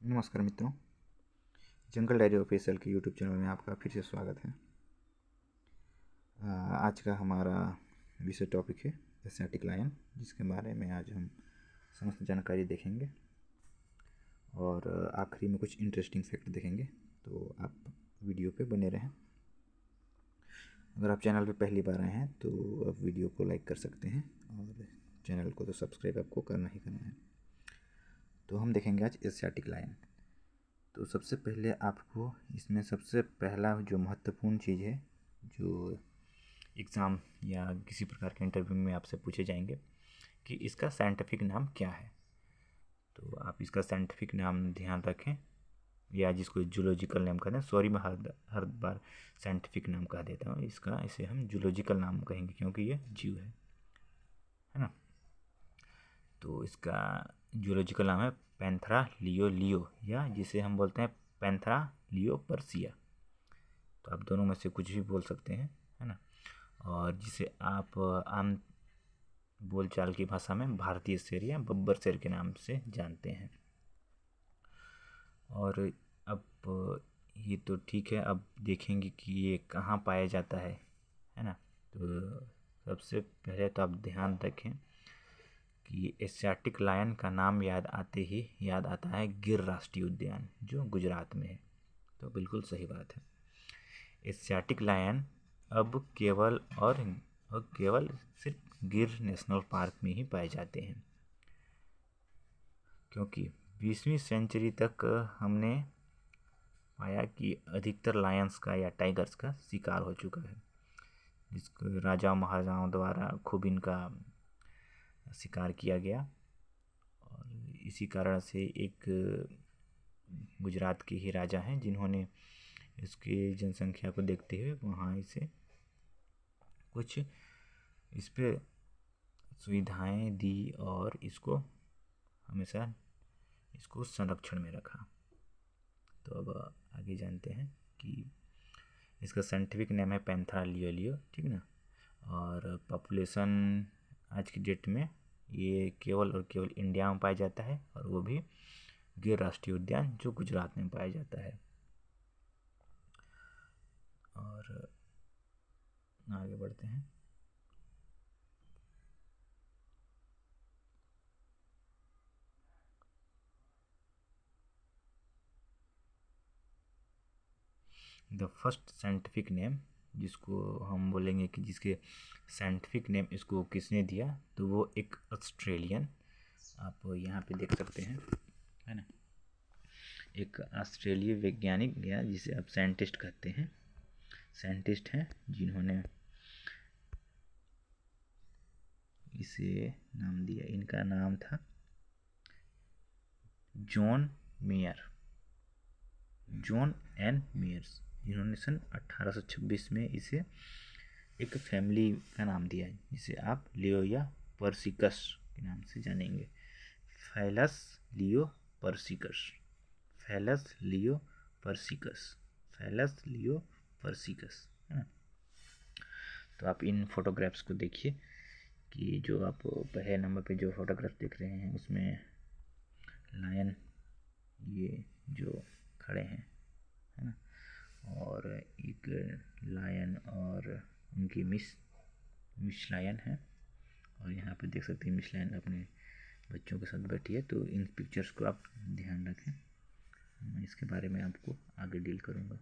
नमस्कार मित्रों, जंगल diary official के यूट्यूब चैनल में आपका फिर से स्वागत है। आज का हमारा विषय टॉपिक है एशियाटिक लायन, जिसके बारे में आज हम समस्त जानकारी देखेंगे और आखिरी में कुछ इंटरेस्टिंग फैक्ट देखेंगे। तो आप वीडियो पे बने रहें। अगर आप चैनल पे पहली बार आए हैं तो आप वीडियो को लाइक कर सकते हैं और चैनल को तो सब्सक्राइब आपको करना ही करना है। तो हम देखेंगे आज एशियाटिक लायन। तो सबसे पहले आपको इसमें सबसे पहला जो महत्वपूर्ण चीज़ है, जो एग्ज़ाम या किसी प्रकार के इंटरव्यू में आपसे पूछे जाएंगे कि इसका साइंटिफिक नाम क्या है। तो आप इसका साइंटिफिक नाम ध्यान रखें, या जिसको जूलॉजिकल नेम कहते हैं। सॉरी, मैं हर बार साइंटिफिक नाम कह देता हूँ, इसे हम जूलॉजिकल नाम कहेंगे क्योंकि ये जीव है ना। तो इसका जूलॉजिकल नाम है पैंथेरा लियो, या जिसे हम बोलते हैं पैंथेरा लियो पर्सिया। तो आप दोनों में से कुछ भी बोल सकते हैं, है ना। और जिसे आप आम बोलचाल की भाषा में भारतीय शेर या बब्बर शेर के नाम से जानते हैं। और अब ये तो ठीक है, अब देखेंगे कि ये कहाँ पाया जाता है ना। तो सबसे पहले तो आप ध्यान रखें कि एशियाटिक लायन का नाम याद आते ही याद आता है गिर राष्ट्रीय उद्यान, जो गुजरात में है। तो बिल्कुल सही बात है। एशियाटिक लायन अब केवल सिर्फ गिर नेशनल पार्क में ही पाए जाते हैं, क्योंकि 20वीं सेंचुरी तक हमने पाया कि अधिकतर लायंस का या टाइगर्स का शिकार हो चुका है, जिसको राजा महाराजाओं द्वारा खूब इनका शिकार किया गया। और इसी कारण से एक गुजरात के ही राजा हैं जिन्होंने इसकी जनसंख्या को देखते हुए वहाँ इसे कुछ इस पे सुविधाएं दी और इसको हमेशा इसको संरक्षण में रखा। तो अब आगे जानते हैं कि इसका साइंटिफिक नेम है पैंथेरा लियो, ठीक ना। और पॉपुलेशन आज की डेट में ये केवल और केवल इंडिया में पाया जाता है, और वो भी गिर राष्ट्रीय उद्यान जो गुजरात में पाया जाता है। और आगे बढ़ते हैं। द फर्स्ट साइंटिफिक नेम, जिसको हम बोलेंगे कि जिसके साइंटिफिक नेम इसको किसने दिया, तो वो एक ऑस्ट्रेलियन, आप यहाँ पे देख सकते हैं, है ना। एक ऑस्ट्रेलीय वैज्ञानिक या जिसे आप साइंटिस्ट कहते हैं, साइंटिस्ट हैं जिन्होंने इसे नाम दिया। इनका नाम था जॉन एन मेयर्स, जिन्होंने सन 1826 में इसे एक फैमिली का नाम दिया है, जिसे आप लियो या पर्सिकस के नाम से जानेंगे। फैलस लियो पर्सिकस, फैलस लियो पर्सिकस, फैलस लियो पर्सिकस, है ना। तो आप इन फोटोग्राफ्स को देखिए कि जो आप पहले नंबर पे जो फोटोग्राफ देख रहे हैं उसमें लायन ये जो खड़े हैं, है ना। और एक लायन और उनकी मिस लायन है। और यहाँ पे देख सकते हैं मिस लायन अपने बच्चों के साथ बैठी है। तो इन पिक्चर्स को आप ध्यान रखें, मैं इसके बारे में आपको आगे डील करूँगा।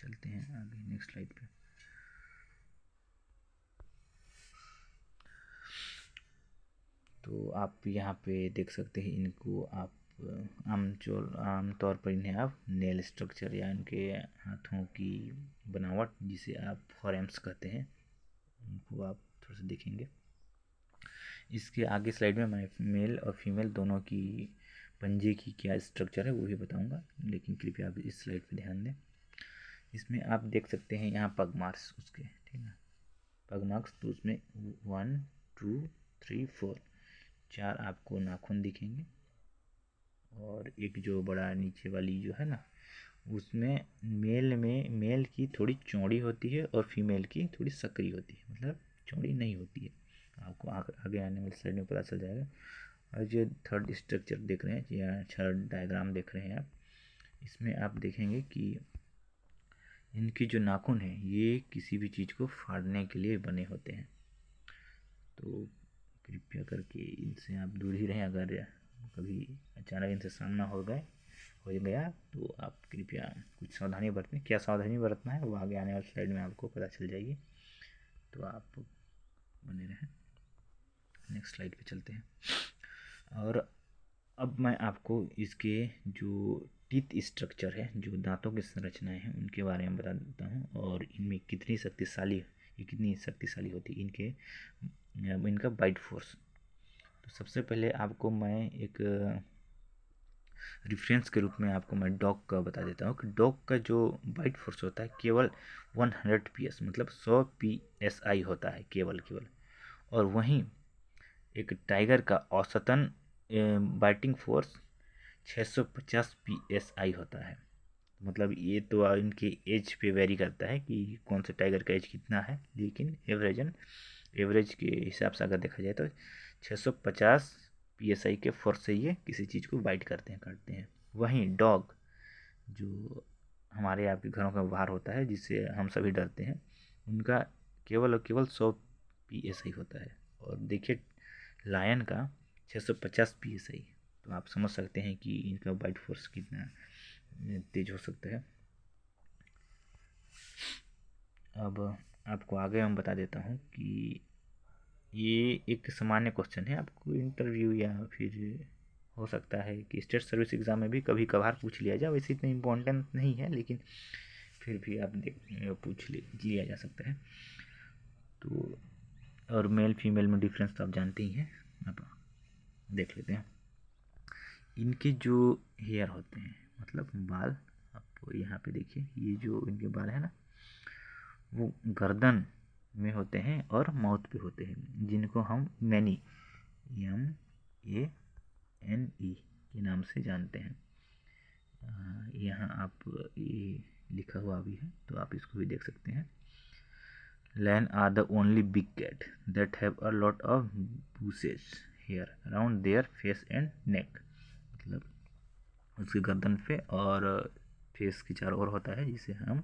चलते हैं आगे नेक्स्ट स्लाइड पे। तो आप यहाँ पे देख सकते हैं इनको आप आमतौर पर इन्हें आप नेल स्ट्रक्चर या इनके हाथों की बनावट, जिसे आप फॉरेम्स कहते हैं, उनको आप थोड़ा सा देखेंगे। इसके आगे स्लाइड में मैं मेल और फीमेल दोनों की पंजे की क्या स्ट्रक्चर है वो भी बताऊंगा, लेकिन कृपया आप इस स्लाइड पे ध्यान दें। इसमें आप देख सकते हैं यहाँ पग मार्क्स उसके, ठीक है, पग मार्क्स। तो उसमें 1 2 3 4 4 आपको नाखून दिखेंगे, और एक जो बड़ा नीचे वाली जो है ना, उसमें मेल की थोड़ी चौड़ी होती है और फीमेल की थोड़ी सकरी होती है, मतलब चौड़ी नहीं होती है। आपको आगे आने वाली स्लाइड में पता चल जाएगा। और जो थर्ड स्ट्रक्चर देख रहे हैं या थर्ड डायग्राम देख रहे हैं आप, इसमें आप देखेंगे कि इनके जो नाखून हैं ये किसी भी चीज़ को फाड़ने के लिए बने होते हैं। तो कृपया करके इनसे आप दूर ही रहें। अगर कभी अचानक इनसे सामना हो गया तो आप कृपया कुछ सावधानी बरतें। क्या सावधानी बरतना है वो आगे आने वाली स्लाइड में आपको पता चल जाएगी, तो आप बने रहें। नेक्स्ट स्लाइड पे चलते हैं। और अब मैं आपको इसके जो टीथ स्ट्रक्चर है, जो दांतों की संरचनाएं हैं, उनके बारे में बता देता हूँ और इनमें कितनी शक्तिशाली होती है इनका बाइट फोर्स। तो सबसे पहले आपको मैं एक रेफरेंस के रूप में आपको मैं डॉग का बता देता हूँ कि डॉग का जो बाइट फोर्स होता है केवल 100 PS मतलब 100 PSI होता है केवल। और वहीं एक टाइगर का औसतन बाइटिंग फोर्स 650 PSI होता है। मतलब ये तो इनके एज पे वेरी करता है कि कौन से टाइगर का एज कितना है, लेकिन एवरेज के हिसाब से अगर देखा जाए तो 650 PSI के फोर्स से ये किसी चीज़ को बाइट काटते हैं। वहीं डॉग जो हमारे आपके घरों का बाहर होता है, जिससे हम सभी डरते हैं, उनका केवल और केवल 100 PSI होता है। और देखिए लायन का 650 PSI, तो आप समझ सकते हैं कि इनका बाइट फोर्स कितना तेज हो सकता है। अब आपको आगे मैं बता देता हूँ कि ये एक सामान्य क्वेश्चन है, आपको इंटरव्यू या फिर हो सकता है कि स्टेट सर्विस एग्ज़ाम में भी कभी कभार पूछ लिया जाए। वैसे इतना इम्पोर्टेंट नहीं है, लेकिन फिर भी आप पूछ लिया जा सकता है। तो और मेल फीमेल में डिफरेंस तो आप जानते ही हैं। अब देख लेते हैं इनके जो हेयर होते हैं, मतलब बाल। आप यहाँ पे देखिए, ये जो इनके बाल है ना, वो गर्दन में होते हैं और माउथ पे होते हैं, जिनको हम मैनी MANE के नाम से जानते हैं। यहाँ आप ये लिखा हुआ भी है, तो आप इसको भी देख सकते हैं। Lion are the only big cat that have a lot of bushes hair around their face and neck। मतलब उसकी गर्दन पे और फेस के चारों ओर होता है, जिसे हम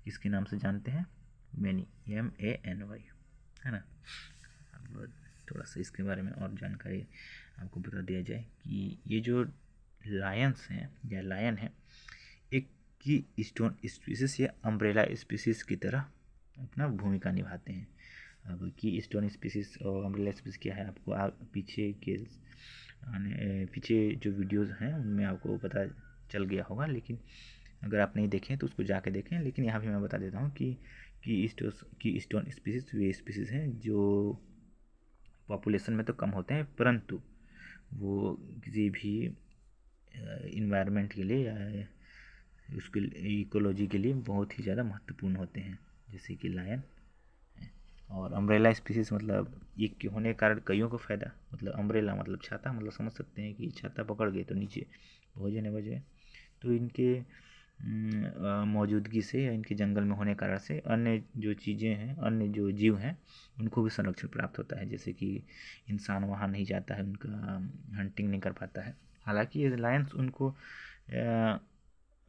इसके नाम से जानते हैं, मैनी MANY, है ना। अब थोड़ा सा इसके बारे में और जानकारी आपको बता दिया जाए कि ये जो लायंस हैं या लायन है, एक की स्टोन स्पीसीज या अम्ब्रेला स्पीसीज की तरह अपना भूमिका निभाते हैं। अब की स्टोन स्पीसीज और अम्ब्रेला स्पीसीज क्या है, आपको पीछे जो वीडियोस हैं उनमें आपको पता चल गया होगा, लेकिन अगर आप नहीं देखें तो उसको जाके देखें। लेकिन यहाँ भी मैं बता देता हूँ कि स्टोन स्पीसीज वे स्पीसीज हैं जो पॉपुलेशन में तो कम होते हैं, परंतु वो किसी भी इन्वायरमेंट के लिए या उसके इकोलॉजी के लिए बहुत ही ज़्यादा महत्वपूर्ण होते हैं, जैसे कि लायन। और अम्ब्रेला स्पीसीज मतलब एक के होने के कारण कईयों को फ़ायदा, मतलब अम्ब्रेला मतलब छाता, मतलब समझ सकते हैं कि छाता पकड़ गए तो नीचे भोजन है वजह। तो इनके मौजूदगी से या इनके जंगल में होने के कारण से अन्य जो चीज़ें हैं, अन्य जो जीव हैं, उनको भी संरक्षण प्राप्त होता है। जैसे कि इंसान वहाँ नहीं जाता है, उनका हंटिंग नहीं कर पाता है। हालांकि ये लायंस उनको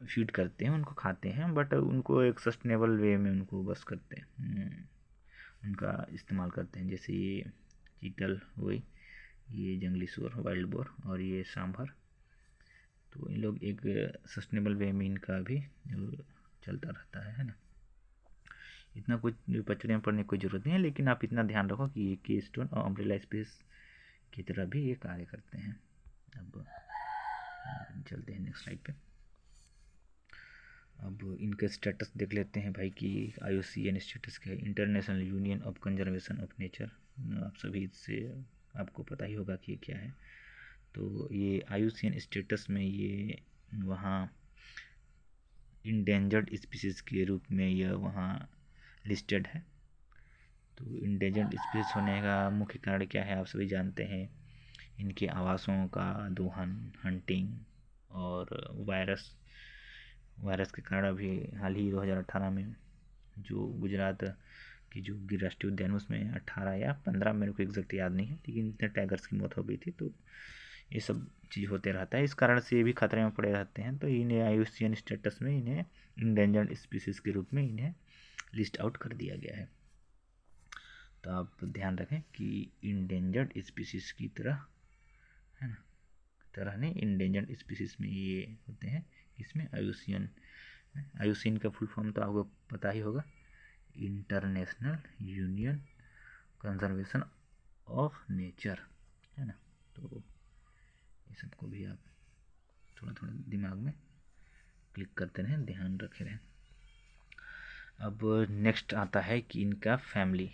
फीड करते हैं, उनको खाते हैं, बट उनको एक सस्टेनेबल वे में उनको बस करते हैं, उनका इस्तेमाल करते हैं। जैसे ये चीतल हुई, ये जंगली सूअर वाइल्ड बोर, और ये सांभर। तो इन लोग एक सस्टेनेबल वे में इनका भी चलता रहता है ना। इतना कुछ पचड़े में पड़ने की कोई ज़रूरत नहीं है, लेकिन आप इतना ध्यान रखो कि ये की स्टोन और अम्ब्रेला स्पीसीज की तरह भी ये कार्य करते हैं। अब चलते हैं नेक्स्ट स्लाइड पे। अब इनका स्टेटस देख लेते हैं भाई कि IUCN स्टेटस क्या है, international union of conservation of nature. आप सभी इससे आपको पता ही होगा कि ये क्या है। तो ये IUCN स्टेटस में ये वहाँ इंडेंजर्ड स्पीसीज़ के रूप में यह वहाँ लिस्टेड है। तो इंडेंजर्ड स्पीसीज होने का मुख्य कारण क्या है, आप सभी जानते हैं। इनके आवासों का दोहन, हंटिंग और वायरस के कारण अभी हाल ही 2018 में जो गुजरात कि जो गिर राष्ट्रीय उद्यान है उसमें 18 या 15, मेरे को एग्जैक्ट याद नहीं है, लेकिन इतने टाइगर्स की मौत हो गई थी। तो ये सब चीज़ होते रहता है, इस कारण से ये भी खतरे में पड़े रहते हैं। तो इन्हें IUCN स्टेटस में इन्हें इंडेंजर्ड स्पीसीज के रूप में इन्हें लिस्ट आउट कर दिया गया है। तो आप ध्यान रखें कि इंडेंजर्ड स्पीसीज की तरह, है ना, तरह नहीं, इंडेंजर्ड स्पीसीज में ये होते हैं। इसमें IUCN का फुल फॉर्म तो आपको पता ही होगा, international union conservation of nature, है ना। तो ये सबको भी आप थोड़ा थोड़ा दिमाग में क्लिक करते रहें, ध्यान रखे रहें। अब नेक्स्ट आता है कि इनका फैमिली,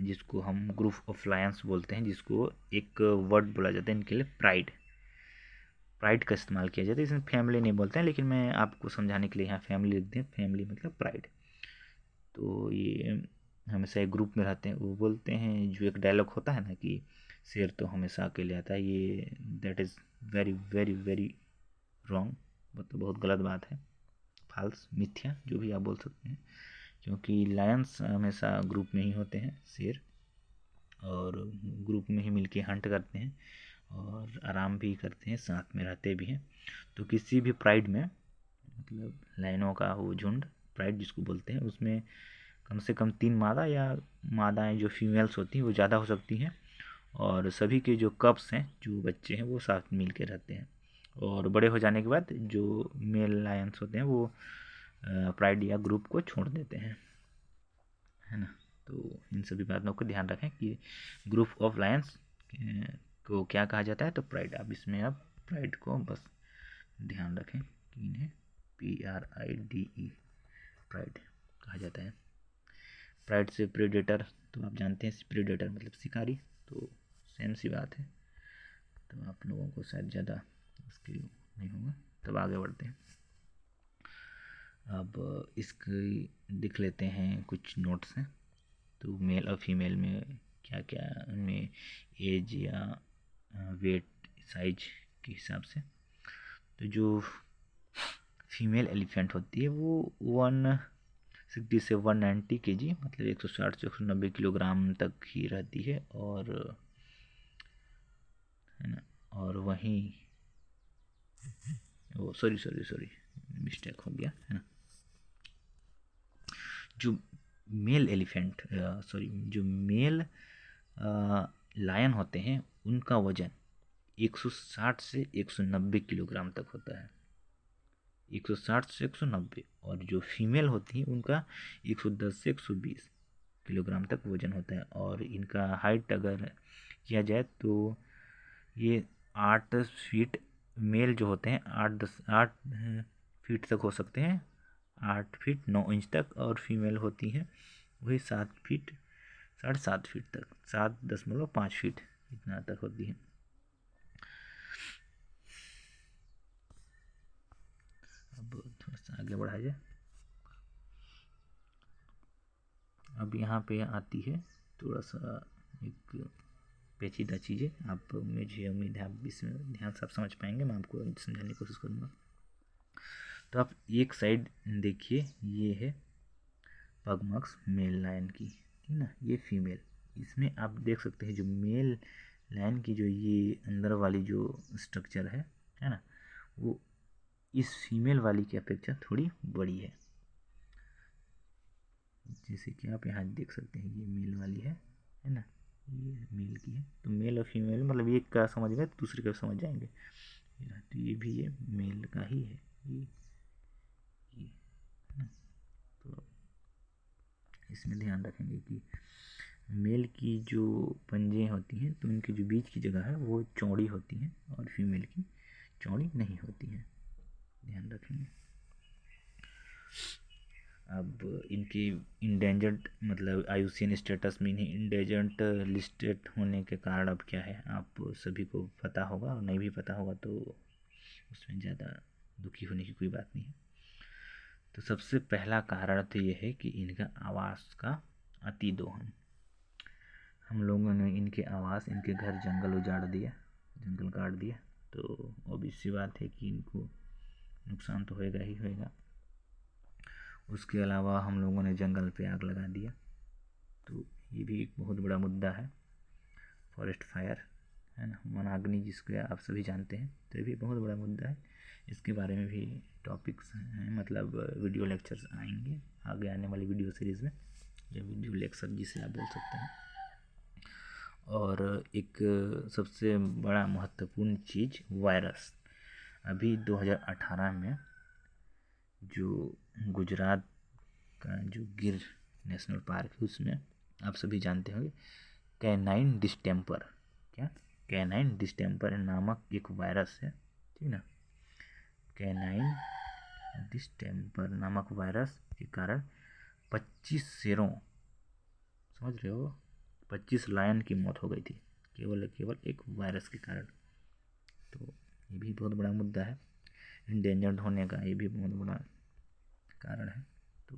जिसको हम ग्रुप ऑफ लायंस बोलते हैं, जिसको एक वर्ड बोला जाता है इनके लिए, प्राइड का इस्तेमाल किया जाता है। इसमें फैमिली नहीं बोलते हैं, लेकिन मैं आपको समझाने के लिए यहाँ फैमिली लिख दें। फैमिली मतलब प्राइड। तो ये हमेशा एक ग्रुप में रहते हैं। वो बोलते हैं, जो एक डायलॉग होता है ना कि शेर तो हमेशा अकेले आता है, ये that is very very very wrong, मतलब बहुत गलत बात है, फाल्स, मिथ्या, जो भी आप बोल सकते हैं। क्योंकि लायंस हमेशा ग्रुप में ही होते हैं, शेर, और ग्रुप में ही मिलके हंट करते हैं और आराम भी करते हैं, साथ में रहते भी हैं। तो किसी भी प्राइड में, मतलब लायनों का वो झुंड, प्राइड जिसको बोलते हैं, उसमें कम से कम 3 मादा या मादाएं जो फीमेल्स होती हैं वो ज़्यादा हो सकती हैं, और सभी के जो कप्स हैं, जो बच्चे हैं, वो साथ मिल के रहते हैं। और बड़े हो जाने के बाद जो मेल लायंस होते हैं वो प्राइड या ग्रुप को छोड़ देते हैं, है ना। तो इन सभी बातों को ध्यान रखें कि ग्रुप ऑफ लायंस को क्या कहा जाता है, तो प्राइड। आप इसमें आप प्राइड को बस ध्यान रखें कि इन्हें PRIDE, प्राइड कहा जाता है। प्राइड से प्रेडेटर, तो आप जानते हैं प्रेडेटर मतलब शिकारी, तो सेम सी बात है। तो आप लोगों को शायद ज़्यादा मुश्किल नहीं होगा। तब आगे बढ़ते हैं। अब इसकी देख लेते हैं कुछ नोट्स हैं। तो मेल और फीमेल में क्या क्या, उनमें एज या वेट, साइज के हिसाब से। तो जो फीमेल एलिफेंट होती है वो 160 से 190 kg, मतलब 160 से 190 किलोग्राम तक ही रहती है, और है ना। और वहीं वो सॉरी मिस्टेक हो गया, है ना। जो मेल एलिफेंट जो मेल लायन होते हैं, उनका वजन 160 से 190 किलोग्राम तक होता है, 160 से 190। और जो फीमेल होती हैं उनका 110 से 120 किलोग्राम तक वजन होता है। और इनका हाइट अगर किया जाए तो ये 8 फीट, मेल जो होते हैं 8 फीट तक हो सकते हैं, 8 फीट 9 इंच तक, और फीमेल होती हैं वही 7 फीट 7.5 फीट तक, 7.5 फीट इतना तक होती है। अब थोड़ा सा आगे बढ़ा जाए। अब यहाँ पे आती है थोड़ा सा एक पेचीदा चीज़ें। आप, मुझे उम्मीद है आप इसमें ध्यान से आप समझ पाएंगे, मैं आपको समझाने की कोशिश करूँगा। तो आप एक साइड देखिए, ये है पगमक्स मेल लायन की, ठीक ना, ये फीमेल। इसमें आप देख सकते हैं जो मेल लायन की जो ये अंदर वाली जो स्ट्रक्चर है ना, वो इस फीमेल वाली की अपेक्षा थोड़ी बड़ी है। जैसे कि आप यहाँ देख सकते हैं, ये मेल वाली है ना, ये मेल की है। तो मेल और फीमेल मतलब एक का समझ गए तो दूसरे का समझ जाएंगे। तो ये भी ये मेल का ही है, ये है ना। तो इसमें ध्यान रखेंगे कि मेल की जो पंजे होती हैं तो उनके जो बीच की जगह है वो चौड़ी होती हैं, और फीमेल की चौड़ी नहीं होती हैं, ध्यान रखेंगे। अब इनकी इंडेंजर्ड, मतलब IUCN स्टेटस में इन्हें इंडेंजर्ड लिस्टेड होने के कारण अब क्या है, आप सभी को पता होगा, और नहीं भी पता होगा तो उसमें ज़्यादा दुखी होने की कोई बात नहीं है। तो सबसे पहला कारण तो ये है कि इनका आवास का अति दोहन। हम लोगों ने इनके आवास, इनके घर, जंगल उजाड़ दिया, जंगल काट दिया, तो ऑब्वियस सी बात है कि इनको नुकसान तो होएगा ही होएगा। उसके अलावा हम लोगों ने जंगल पे आग लगा दिया, तो ये भी एक बहुत बड़ा मुद्दा है, फॉरेस्ट फायर, है ना, वनाग्नि जिसको आप सभी जानते हैं। तो ये भी बहुत बड़ा मुद्दा है, इसके बारे में भी टॉपिक्स हैं, मतलब वीडियो लेक्चर्स आएंगे आगे आने वाली वीडियो सीरीज़ में, या वीडियो लेक्चर जिसे आप बोल सकते हैं। और एक सबसे बड़ा महत्वपूर्ण चीज़ वायरस, अभी 2018 में जो गुजरात का जो गिर नेशनल पार्क है उसमें आप सभी जानते होंगे कैनाइन डिस्टेम्पर, क्या कैनाइन डिस्टेम्पर नामक एक वायरस है, ठीक ना। कैनाइन डिस्टेम्पर नामक वायरस के कारण 25 शेरों, समझ रहे हो, 25 लायन की मौत हो गई थी केवल एक वायरस के कारण। तो ये भी बहुत बड़ा मुद्दा है, इंडेंजर्ड होने का ये भी बहुत बड़ा कारण है। तो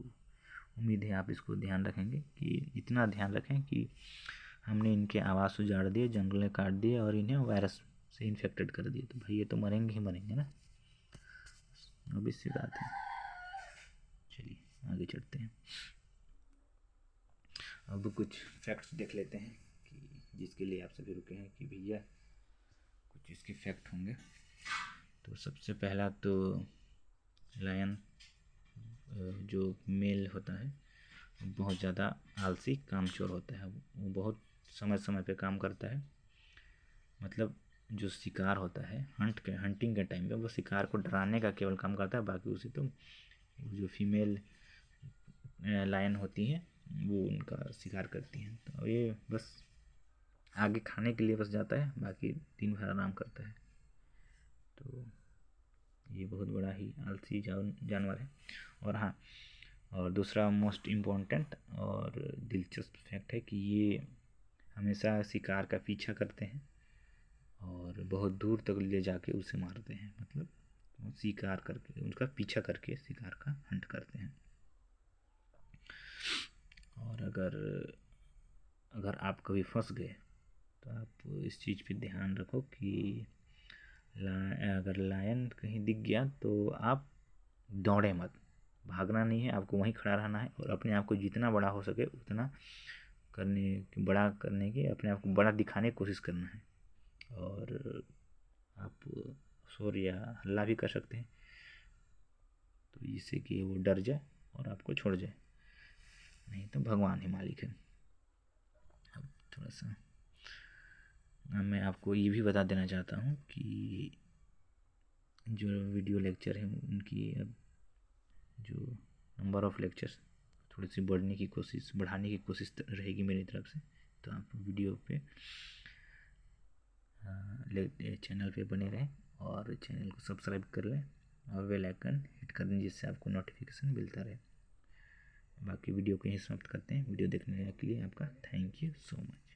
उम्मीद है आप इसको ध्यान रखेंगे, कि इतना ध्यान रखें कि हमने इनके आवास उजाड़ दिए, जंगलें काट दिए और इन्हें वायरस से इन्फेक्टेड कर दिए, तो भाई ये तो मरेंगे ही मरेंगे ना, obvious सी बात है। चलिए आगे चलते हैं, अब कुछ फैक्ट्स देख लेते हैं कि जिसके लिए आप सभी रुके हैं कि भैया कुछ इसके फैक्ट होंगे। तो सबसे पहला तो लायन जो मेल होता है बहुत ज़्यादा आलसी कामचोर होता है, वो बहुत समय समय पे काम करता है, मतलब जो शिकार होता है हंटिंग के टाइम पे वो शिकार को डराने का केवल काम करता है, बाकी उसे तो जो फीमेल लायन होती हैं वो उनका शिकार करती हैं। तो ये बस आगे खाने के लिए बस जाता है, बाकी दिन भर आराम करता है। तो ये बहुत बड़ा ही आलसी जानवर है। और हाँ, और दूसरा मोस्ट इम्पोर्टेंट और दिलचस्प फैक्ट है कि ये हमेशा शिकार का पीछा करते हैं और बहुत दूर तक ले जाके उसे मारते हैं, मतलब वो शिकार करके उनका पीछा करके शिकार का हंट करते हैं। और अगर आप कभी फंस गए तो आप इस चीज़ पे ध्यान रखो कि अगर लायन कहीं दिख गया तो आप दौड़े मत, भागना नहीं है, आपको वहीं खड़ा रहना है और अपने आप को जितना बड़ा हो सके उतना बड़ा करने की, अपने आप को बड़ा दिखाने की कोशिश करना है। और आप शोर या हल्ला भी कर सकते हैं, तो जिससे कि वो डर जाए और आपको छोड़ जाए, नहीं तो भगवान ही मालिक है। अब थोड़ा सा मैं आपको ये भी बता देना चाहता हूँ कि जो वीडियो लेक्चर है उनकी अब जो नंबर ऑफ़ लेक्चर्स थोड़ी सी बढ़ाने की कोशिश रहेगी मेरी तरफ से। तो आप वीडियो पे चैनल पे बने रहें और चैनल को सब्सक्राइब कर लें और बेल आइकन हिट कर दें जिससे आपको नोटिफिकेशन मिलता रहे। बाकी वीडियो को यहीं समाप्त करते हैं। वीडियो देखने के लिए आपका थैंक यू सो मच।